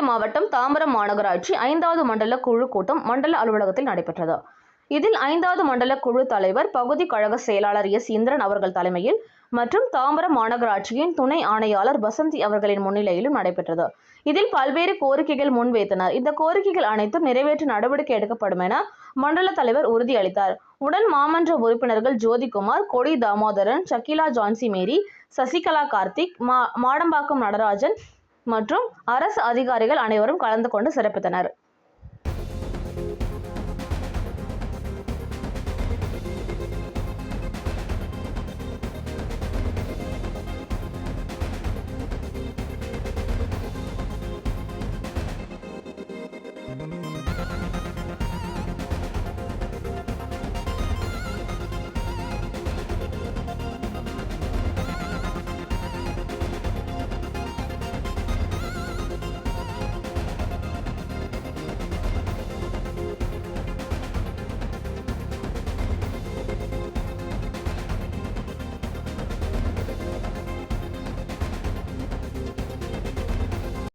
மாவட்டம் தாம்பரம் மாநகராட்சி 5வது மண்டல குழு கூட்டம் மண்டல அலுவலகத்தில் நடைபெற்றது. இதில் 5வது மண்டல குழு தலைவர், பகுதி கழக செயலாளர் எஸ். இந்திரன் அவர்கள் தலைமையில் மற்றும் தாம்பரம் மாநகராட்சியின் துணை ஆணையாளர் பசந்தி அவர்களின் முன்னிலையிலும் நடைபெற்றது. இதில் பல்வேறு கோரிக்கைகள் முன்வைத்தனர். இந்த கோரிக்கைகள் அனைத்தும் நிறைவேற்ற நடவடிக்கை எடுக்கப்படும் என மண்டல தலைவர் உறுதியளித்தார். உடன் மாமன்ற உறுப்பினர்கள் ஜோதிகுமார், கொடி தாமோதரன், சகிலா ஜான்சி மேரி, சசிகலா கார்த்திக், மாடம்பாக்கம் நடராஜன் மற்றும் அரசு அதிகாரிகள் அனைவரும் கலந்து கொண்டு சிறப்பித்தனர்.